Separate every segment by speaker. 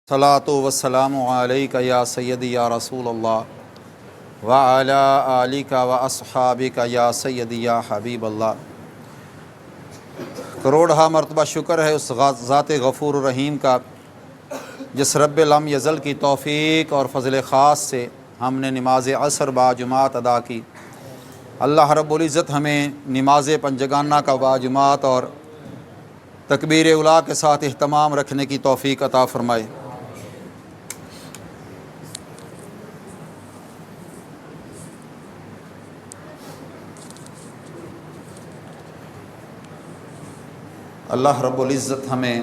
Speaker 1: صلاۃ وسلام علیک یا سیدی یا رسول اللہ وعلی آلک و اصحابک یا سیدی یا حبیب اللہ۔ کروڑہا مرتبہ شکر ہے اس ذات غفور الرحیم کا جس رب لم یزل کی توفیق اور فضل خاص سے ہم نے نماز عصر باجماعت ادا کی۔ اللہ رب العزت ہمیں نماز پنجگانہ کا باجماعت اور تکبیر اولیٰ کے ساتھ اہتمام رکھنے کی توفیق عطا فرمائے۔ اللہ رب العزت ہمیں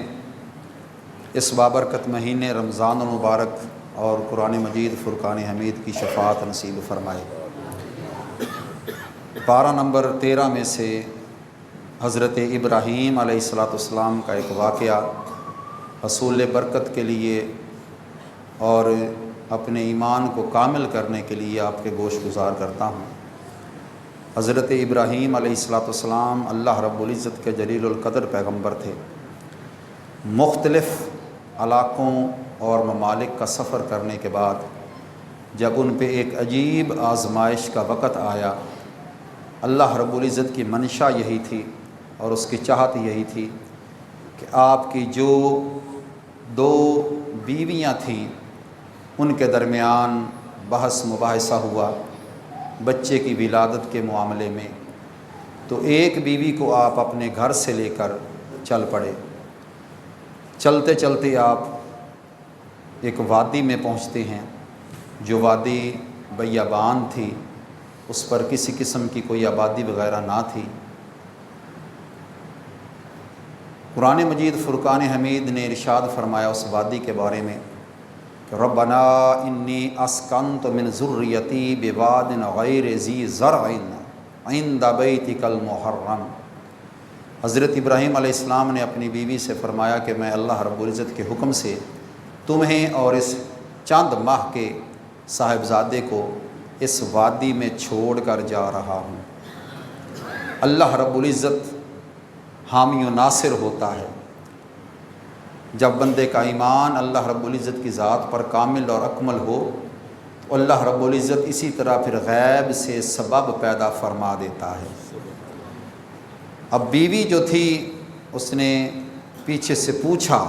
Speaker 1: اس بابرکت مہینے رمضان المبارک اور قرآن مجید فرقان حمید کی شفاعت نصیب فرمائے۔ پارہ نمبر 13 میں سے حضرت ابراہیم علیہ السلام کا ایک واقعہ حصول برکت کے لیے اور اپنے ایمان کو کامل کرنے کے لیے آپ کے گوش گزار کرتا ہوں۔ حضرت ابراہیم علیہ السلام اللہ رب العزت کے جلیل القدر پیغمبر تھے۔ مختلف علاقوں اور ممالک کا سفر کرنے کے بعد جب ان پہ ایک عجیب آزمائش کا وقت آیا، اللہ رب العزت کی منشا یہی تھی اور اس کی چاہت یہی تھی کہ آپ کی جو 2 بیویاں تھیں ان کے درمیان بحث مباحثہ ہوا بچے کی ولادت کے معاملے میں، تو ایک بیوی کو آپ اپنے گھر سے لے کر چل پڑے۔ چلتے چلتے آپ ایک وادی میں پہنچتے ہیں جو وادی بیابان تھی، اس پر کسی قسم کی کوئی آبادی وغیرہ نہ تھی۔ قرآن مجید فرقان حمید نے ارشاد فرمایا اس وادی کے بارے میں کہ ربنا انی اسکنت من ذریتی بواد غیر ذی زرع عند بیتک المحرم۔ حضرت ابراہیم علیہ السلام نے اپنی بیوی سے فرمایا کہ میں اللہ رب العزت کے حکم سے تمہیں اور اس چند ماہ کے صاحبزادے کو اس وادی میں چھوڑ کر جا رہا ہوں۔ اللہ رب العزت حامی و ناصر ہوتا ہے جب بندے کا ایمان اللہ رب العزت کی ذات پر کامل اور اکمل ہو، تو اللہ رب العزت اسی طرح پھر غیب سے سبب پیدا فرما دیتا ہے۔ اب بیوی جو تھی اس نے پیچھے سے پوچھا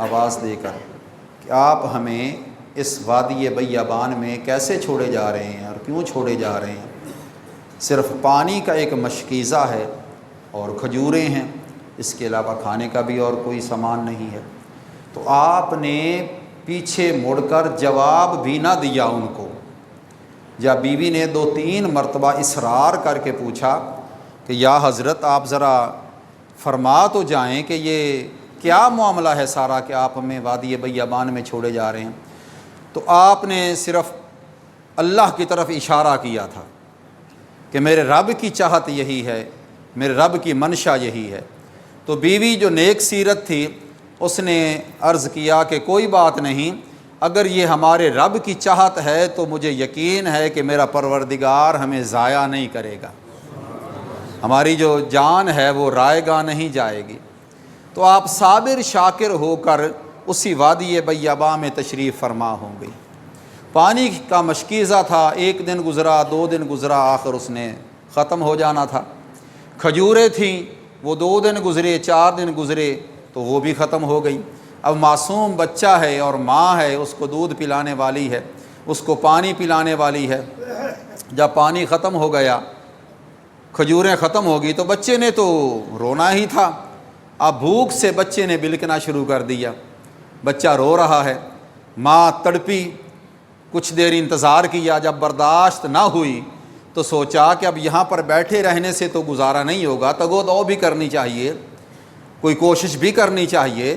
Speaker 1: آواز دے کر کہ آپ ہمیں اس وادی بیابان میں کیسے چھوڑے جا رہے ہیں اور کیوں چھوڑے جا رہے ہیں؟ صرف پانی کا ایک مشکیزہ ہے اور کھجوریں ہیں، اس کے علاوہ کھانے کا بھی اور کوئی سامان نہیں ہے۔ تو آپ نے پیچھے مڑ کر جواب بھی نہ دیا ان کو۔ جب بیوی نے 2-3 مرتبہ اصرار کر کے پوچھا کہ یا حضرت آپ ذرا فرما تو جائیں کہ یہ کیا معاملہ ہے سارا کہ آپ ہمیں وادی بیابان میں چھوڑے جا رہے ہیں، تو آپ نے صرف اللہ کی طرف اشارہ کیا تھا کہ میرے رب کی چاہت یہی ہے، میرے رب کی منشا یہی ہے۔ تو بیوی جو نیک سیرت تھی اس نے عرض کیا کہ کوئی بات نہیں، اگر یہ ہمارے رب کی چاہت ہے تو مجھے یقین ہے کہ میرا پروردگار ہمیں ضائع نہیں کرے گا، ہماری جو جان ہے وہ رائے گاہ نہیں جائے گی۔ تو آپ صابر شاکر ہو کر اسی وادی بیاباں میں تشریف فرما ہوں گئی۔ پانی کا مشکیزہ تھا، 1 دن گزرا، 2 دن گزرا، آخر اس نے ختم ہو جانا تھا۔ کھجوریں تھیں، وہ 2 دن گزرے، 4 دن گزرے تو وہ بھی ختم ہو گئی۔ اب معصوم بچہ ہے اور ماں ہے، اس کو دودھ پلانے والی ہے، اس کو پانی پلانے والی ہے۔ جب پانی ختم ہو گیا، کھجوریں ختم ہو گئی، تو بچے نے تو رونا ہی تھا۔ اب بھوک سے بچے نے بلکنا شروع کر دیا، بچہ رو رہا ہے، ماں تڑپی، کچھ دیر انتظار کیا، جب برداشت نہ ہوئی تو سوچا کہ اب یہاں پر بیٹھے رہنے سے تو گزارا نہیں ہوگا، تگو دو بھی کرنی چاہیے، کوئی کوشش بھی کرنی چاہیے۔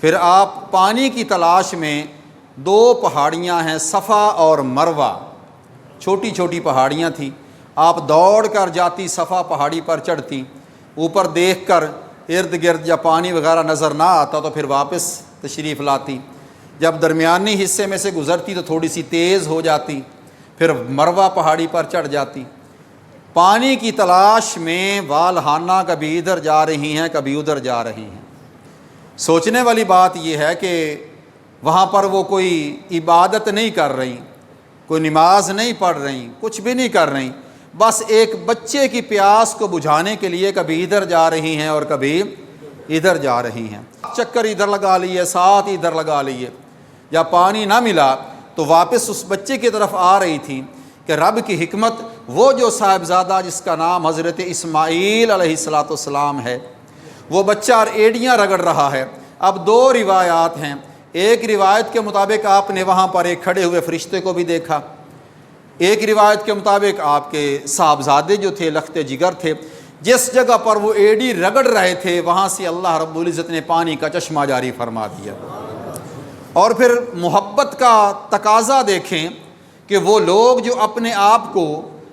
Speaker 1: پھر آپ پانی کی تلاش میں 2 پہاڑیاں ہیں، صفا اور مروہ، چھوٹی چھوٹی پہاڑیاں تھیں، آپ دوڑ کر جاتی، صفا پہاڑی پر چڑھتی، اوپر دیکھ کر ارد گرد جب پانی وغیرہ نظر نہ آتا تو پھر واپس تشریف لاتی، جب درمیانی حصے میں سے گزرتی تو تھوڑی سی تیز ہو جاتی، پھر مروہ پہاڑی پر چڑھ جاتی۔ پانی کی تلاش میں والہانہ کبھی ادھر جا رہی ہیں کبھی ادھر جا رہی ہیں۔ سوچنے والی بات یہ ہے کہ وہاں پر وہ کوئی عبادت نہیں کر رہی، کوئی نماز نہیں پڑھ رہی، کچھ بھی نہیں کر رہی، بس ایک بچے کی پیاس کو بجھانے کے لیے کبھی ادھر جا رہی ہیں اور کبھی ادھر جا رہی ہیں، چکر ادھر لگا لیے، ساتھ ادھر لگا لیے، یا پانی نہ ملا تو واپس اس بچے کی طرف آ رہی تھی کہ رب کی حکمت، وہ جو صاحبزادہ جس کا نام حضرت اسماعیل علیہ السلام ہے، وہ بچہ ایڑیاں رگڑ رہا ہے۔ اب دو روایات ہیں، ایک روایت کے مطابق آپ نے وہاں پر ایک کھڑے ہوئے فرشتے کو بھی دیکھا، ایک روایت کے مطابق آپ کے صاحبزادے جو تھے لخت جگر تھے، جس جگہ پر وہ ایڑی رگڑ رہے تھے وہاں سے اللہ رب العزت نے پانی کا چشمہ جاری فرما دیا۔ اور پھر محبت کا تقاضا دیکھیں کہ وہ لوگ جو اپنے آپ کو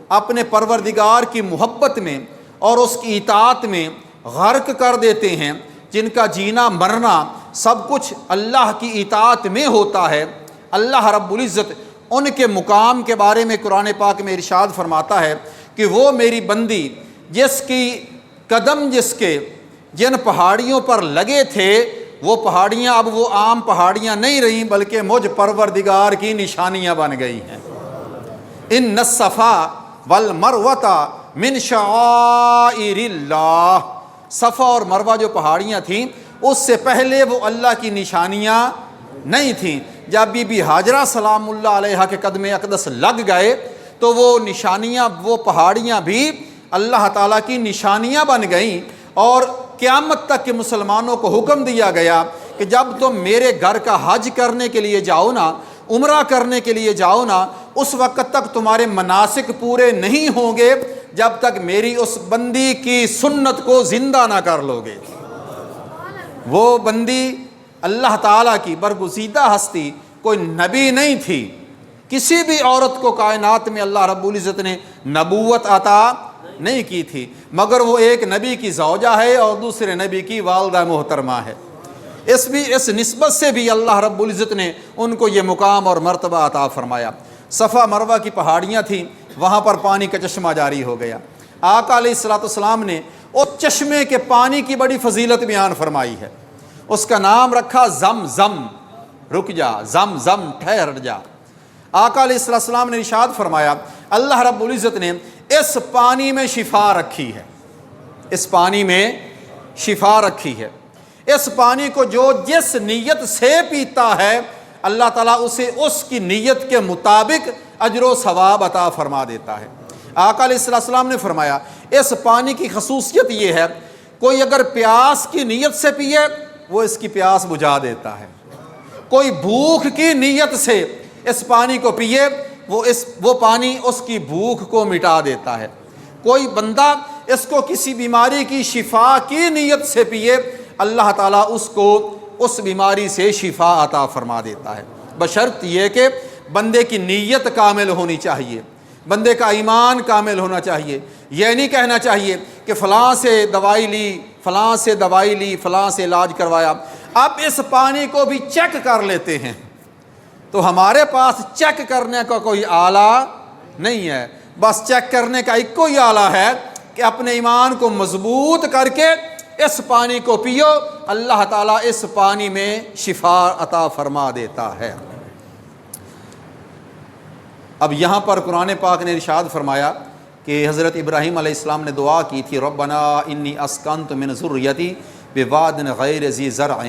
Speaker 1: اپنے پروردگار کی محبت میں اور اس کی اطاعت میں غرق کر دیتے ہیں، جن کا جینا مرنا سب کچھ اللہ کی اطاعت میں ہوتا ہے، اللہ رب العزت ان کے مقام کے بارے میں قرآن پاک میں ارشاد فرماتا ہے کہ وہ میری بندی جس کی قدم جس کے جن پہاڑیوں پر لگے تھے، وہ پہاڑیاں اب وہ عام پہاڑیاں نہیں رہیں بلکہ مجھ پروردگار کی نشانیاں بن گئی ہیں۔ ان الصفا والمروۃ من شعائر اللہ، صفا اور مروہ جو پہاڑیاں تھیں اس سے پہلے وہ اللہ کی نشانیاں نہیں تھیں۔ جب بی بی ہاجرہ سلام اللہ علیہا کے قدم اقدس لگ گئے تو وہ نشانیاں، وہ پہاڑیاں بھی اللہ تعالیٰ کی نشانیاں بن گئیں، اور قیامت تک کے مسلمانوں کو حکم دیا گیا کہ جب تم میرے گھر کا حج کرنے کے لیے جاؤ نا، عمرہ کرنے کے لیے جاؤ نا، اس وقت تک تمہارے مناسک پورے نہیں ہوں گے جب تک میری اس بندی کی سنت کو زندہ نہ کر لو گے۔ وہ بندی اللہ تعالیٰ کی برگزیدہ ہستی، کوئی نبی نہیں تھی، کسی بھی عورت کو کائنات میں اللہ رب العزت نے نبوت عطا نہیں کی تھی، مگر وہ ایک نبی کی زوجہ ہے اور دوسرے نبی کی والدہ محترمہ ہے۔ اس نسبت سے بھی اللہ رب العزت نے ان کو یہ مقام اور مرتبہ عطا فرمایا۔ صفا مروہ کی پہاڑیاں تھیں، وہاں پر پانی کا چشمہ جاری ہو گیا۔ آقا علیہ السلام نے اس چشمے کے پانی کی بڑی فضیلت بیان فرمائی ہے، اس کا نام رکھا زم زم، رک جا، زم زم ٹھہر جا۔ آقا علیہ السلام نے ارشاد فرمایا اللہ رب العزت نے اس پانی میں شفا رکھی ہے، اس پانی میں شفا رکھی ہے، اس پانی کو جو جس نیت سے پیتا ہے اللہ تعالیٰ اسے اس کی نیت کے مطابق اجر و ثواب عطا فرما دیتا ہے۔ آقا علیہ السلام نے فرمایا اس پانی کی خصوصیت یہ ہے، کوئی اگر پیاس کی نیت سے پیے وہ اس کی پیاس بجھا دیتا ہے، کوئی بھوک کی نیت سے اس پانی کو پیے وہ پانی اس کی بھوک کو مٹا دیتا ہے، کوئی بندہ اس کو کسی بیماری کی شفا کی نیت سے پیے اللہ تعالیٰ اس کو اس بیماری سے شفا عطا فرما دیتا ہے، بشرط یہ کہ بندے کی نیت کامل ہونی چاہیے، بندے کا ایمان کامل ہونا چاہیے۔ یہ نہیں کہنا چاہیے کہ فلاں سے دوائی لی، فلاں سے دوائی لی، فلاں سے علاج کروایا، اب اس پانی کو بھی چیک کر لیتے ہیں، تو ہمارے پاس چیک کرنے کا کوئی آلہ نہیں ہے، بس چیک کرنے کا ایک کوئی آلہ ہے کہ اپنے ایمان کو مضبوط کر کے اس پانی کو پیو، اللہ تعالیٰ اس پانی میں شفا عطا فرما دیتا ہے۔ اب یہاں پر قرآن پاک نے ارشاد فرمایا کہ حضرت ابراہیم علیہ السلام نے دعا کی تھی ربنا انی اسکنت من ذریتی بواد غیر ذی زرع،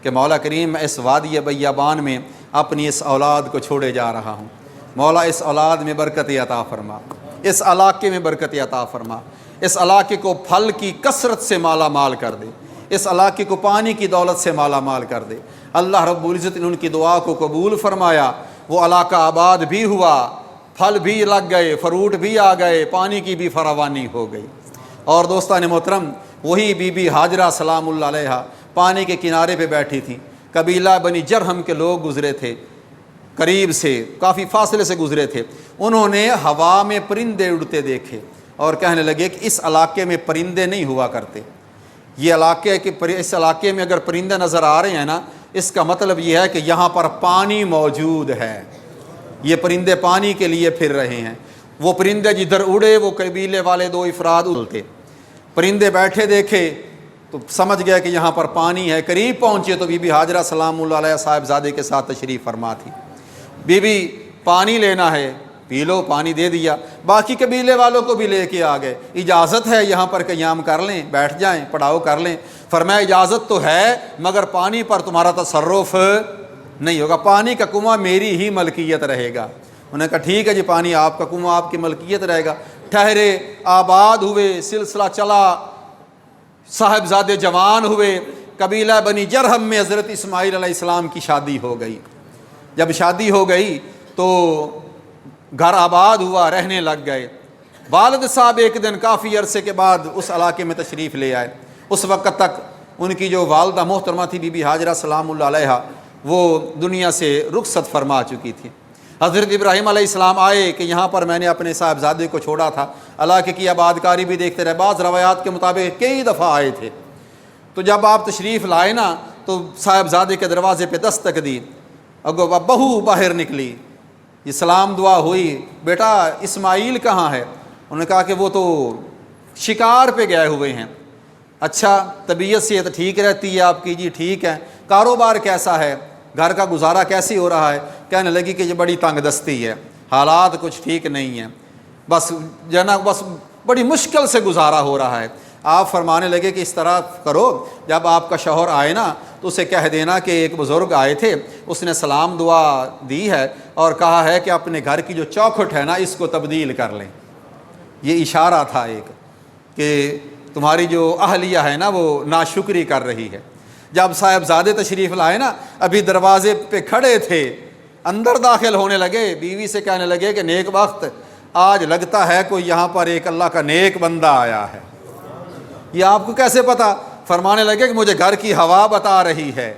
Speaker 1: کہ مولا کریم میں اس وادی بیابان میں اپنی اس اولاد کو چھوڑے جا رہا ہوں، مولا اس اولاد میں برکت عطا فرما، اس علاقے میں برکت عطا فرما، اس علاقے کو پھل کی کثرت سے مالا مال کر دے، اس علاقے کو پانی کی دولت سے مالا مال کر دے۔ اللہ رب العزت نے ان کی دعا کو قبول فرمایا، وہ علاقہ آباد بھی ہوا، پھل بھی لگ گئے، فروٹ بھی آ گئے، پانی کی بھی فراوانی ہو گئی۔ اور دوستان محترم، وہی بی بی ہاجرہ سلام اللہ علیہا پانی کے کنارے پہ بیٹھی تھیں، قبیلہ بنی جرہم کے لوگ گزرے تھے، قریب سے کافی فاصلے سے گزرے تھے، انہوں نے ہوا میں پرندے اڑتے دیکھے اور کہنے لگے کہ اس علاقے میں پرندے نہیں ہوا کرتے، یہ علاقے کہ اس علاقے میں اگر پرندے نظر آ رہے ہیں نا، اس کا مطلب یہ ہے کہ یہاں پر پانی موجود ہے، یہ پرندے پانی کے لیے پھر رہے ہیں۔ وہ پرندے جدھر اڑے وہ قبیلے والے دو افراد اڑتے، پرندے بیٹھے دیکھے تو سمجھ گیا کہ یہاں پر پانی ہے، قریب پہنچے تو بی بی ہاجرہ سلام اللہ علیہ صاحبزادے کے ساتھ تشریف فرما تھی۔ بی بی پانی لینا ہے، پی لو، پانی دے دیا، باقی قبیلے والوں کو بھی لے کے آ گئے، اجازت ہے یہاں پر قیام کر لیں، بیٹھ جائیں، پڑاؤ کر لیں۔ فرمایا اجازت تو ہے مگر پانی پر تمہارا تصرف نہیں ہوگا، پانی کا کنواں میری ہی ملکیت رہے گا۔ انہوں نے کہا ٹھیک ہے جی، پانی آپ کا کنواں آپ کی ملکیت رہے گا۔ ٹھہرے، آباد ہوئے، سلسلہ چلا، صاحبزادے جوان ہوئے۔ قبیلہ بنی جرہم میں حضرت اسماعیل علیہ السلام کی شادی ہو گئی۔ جب شادی ہو گئی تو گھر آباد ہوا، رہنے لگ گئے۔ والد صاحب ایک دن کافی عرصے کے بعد اس علاقے میں تشریف لے آئے۔ اس وقت تک ان کی جو والدہ محترمہ تھی بی بی ہاجرہ سلام اللہ علیہ، وہ دنیا سے رخصت فرما چکی تھی۔ حضرت ابراہیم علیہ السلام آئے کہ یہاں پر میں نے اپنے صاحبزادے کو چھوڑا تھا، علاقے کی آباد کاری بھی دیکھتے رہے۔ بعض روایات کے مطابق کئی دفعہ آئے تھے۔ تو جب آپ تشریف لائے نا تو صاحبزادے کے دروازے پہ دستک دی، اگو بہو باہر نکلی، یہ سلام دعا ہوئی، بیٹا اسماعیل کہاں ہے؟ انہوں نے کہا کہ وہ تو شکار پہ گئے ہوئے ہیں۔ اچھا، طبیعت سے ٹھیک رہتی ہے آپ کی؟ جی ٹھیک ہے۔ کاروبار کیسا ہے؟ گھر کا گزارا کیسی ہو رہا ہے؟ کہنے لگی کہ یہ بڑی تنگ دستی ہے، حالات کچھ ٹھیک نہیں ہیں، بس بس بڑی مشکل سے گزارا ہو رہا ہے۔ آپ فرمانے لگے کہ اس طرح کرو، جب آپ کا شوہر آئے نا تو اسے کہہ دینا کہ ایک بزرگ آئے تھے، اس نے سلام دعا دی ہے اور کہا ہے کہ اپنے گھر کی جو چوکھٹ ہے نا اس کو تبدیل کر لیں۔ یہ اشارہ تھا ایک کہ تمہاری جو اہلیہ ہے نا وہ ناشکری کر رہی ہے۔ جب صاحبزادے تشریف لائے نا، ابھی دروازے پہ کھڑے تھے، اندر داخل ہونے لگے، بیوی سے کہنے لگے کہ نیک وقت، آج لگتا ہے کوئی یہاں پر ایک اللہ کا نیک بندہ آیا ہے۔ یہ آپ کو کیسے پتا؟ فرمانے لگے کہ مجھے گھر کی ہوا بتا رہی ہے،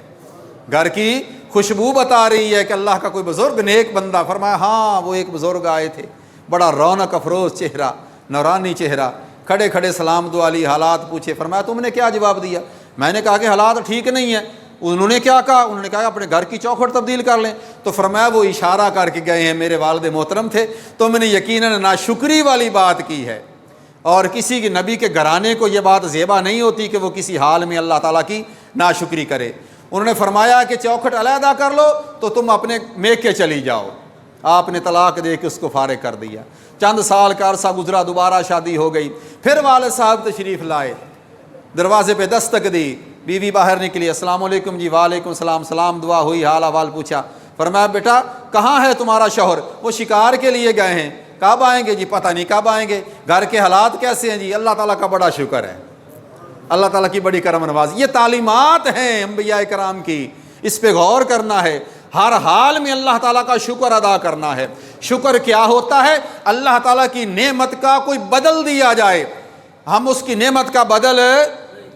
Speaker 1: گھر کی خوشبو بتا رہی ہے کہ اللہ کا کوئی بزرگ نیک بندہ۔ فرمایا ہاں وہ ایک بزرگ آئے تھے، بڑا رونق افروز چہرہ، نورانی چہرہ، کھڑے کھڑے سلام دعا لی، حالات پوچھے۔ فرمایا تم نے کیا جواب دیا؟ میں نے کہا کہ حالات ٹھیک نہیں ہیں۔ انہوں نے کیا کہا؟ انہوں نے کہا کہ اپنے گھر کی چوکھٹ تبدیل کر لیں۔ تو فرمایا وہ اشارہ کر کے گئے ہیں، میرے والد محترم تھے، تم نے یقیناً ناشکری والی بات کی ہے، اور کسی کے نبی کے گھرانے کو یہ بات زیبا نہیں ہوتی کہ وہ کسی حال میں اللہ تعالیٰ کی ناشکری کرے۔ انہوں نے فرمایا کہ چوکھٹ علیحدہ کر لو تو تم اپنے میکے چلی جاؤ۔ آپ نے طلاق دے کے اس کو فارغ کر دیا۔ چند سال کا عرصہ گزرا، دوبارہ شادی ہو گئی۔ پھر والد صاحب تشریف لائے، دروازے پہ دستک دی، بیوی باہر نکلی، السلام علیکم جی، وعلیکم السلام، سلام دعا ہوئی، حال احوال پوچھا۔ فرمایا بیٹا کہاں ہے تمہارا شوہر؟ وہ شکار کے لیے گئے ہیں۔ کب آئیں گے؟ جی پتہ نہیں کب آئیں گے۔ گھر کے حالات کیسے ہیں؟ جی اللہ تعالیٰ کا بڑا شکر ہے، اللہ تعالیٰ کی بڑی کرم نوازی۔ یہ تعلیمات ہیں انبیاء کرام کی، اس پہ غور کرنا ہے، ہر حال میں اللہ تعالیٰ کا شکر ادا کرنا ہے۔ شکر کیا ہوتا ہے؟ اللہ تعالیٰ کی نعمت کا کوئی بدل دیا جائے، ہم اس کی نعمت کا بدل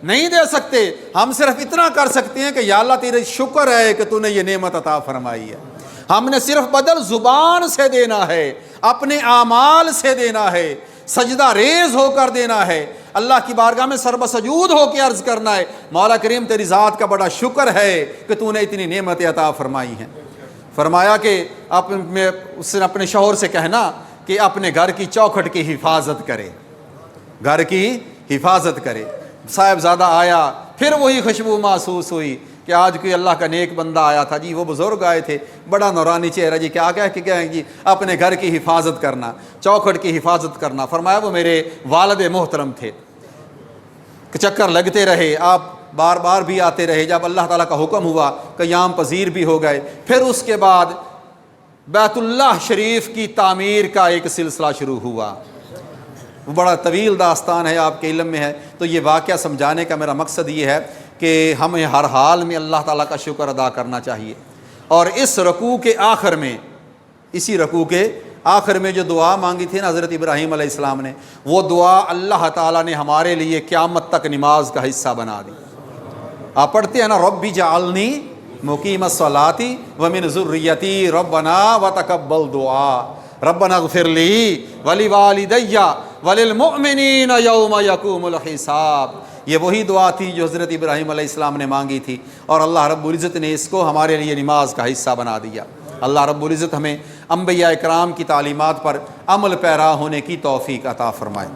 Speaker 1: نہیں دے سکتے، ہم صرف اتنا کر سکتے ہیں کہ یا اللہ تیرے شکر ہے کہ تو نے یہ نعمت عطا فرمائی ہے۔ ہم نے صرف بدل زبان سے دینا ہے، اپنے اعمال سے دینا ہے، سجدہ ریز ہو کر دینا ہے، اللہ کی بارگاہ میں سر بسجود ہو کے عرض کرنا ہے، مولا کریم تیری ذات کا بڑا شکر ہے کہ تو نے اتنی نعمت عطا فرمائی ہیں۔ فرمایا کہ اس نے اپنے شوہر سے کہنا کہ اپنے گھر کی چوکھٹ کی حفاظت کرے، گھر کی حفاظت کرے۔ صاحبزادہ آیا، پھر وہی خوشبو محسوس ہوئی کہ آج کوئی اللہ کا نیک بندہ آیا تھا۔ جی وہ بزرگ آئے تھے، بڑا نورانی چہرہ، جی کیا کہہ کے گئے جی اپنے گھر کی حفاظت کرنا، چوکھٹ کی حفاظت کرنا۔ فرمایا وہ میرے والد محترم تھے، چکر لگتے رہے، آپ بار بار بھی آتے رہے۔ جب اللہ تعالیٰ کا حکم ہوا قیام پذیر بھی ہو گئے۔ پھر اس کے بعد بیت اللہ شریف کی تعمیر کا ایک سلسلہ شروع ہوا، وہ بڑا طویل داستان ہے، آپ کے علم میں ہے۔ تو یہ واقعہ سمجھانے کا میرا مقصد یہ ہے کہ ہمیں ہر حال میں اللہ تعالیٰ کا شکر ادا کرنا چاہیے۔ اور اس رکوع کے آخر میں، اسی رکوع کے آخر میں جو دعا مانگی تھی نا حضرت ابراہیم علیہ السلام نے، وہ دعا اللہ تعالیٰ نے ہمارے لیے قیامت تک نماز کا حصہ بنا دی۔ آپ پڑھتے ہیں نا ربی جعلنی مقیم الصلاۃ ومن ذریتی ربنا وتقبل دعا ربنا اغفر لی ولوالدی وللمؤمنین یوم یقوم الحساب۔ یہ وہی دعا تھی جو حضرت ابراہیم علیہ السلام نے مانگی تھی، اور اللہ رب العزت نے اس کو ہمارے لیے نماز کا حصہ بنا دیا۔ اللہ رب العزت ہمیں انبیاء کرام کی تعلیمات پر عمل پیرا ہونے کی توفیق عطا فرمائے۔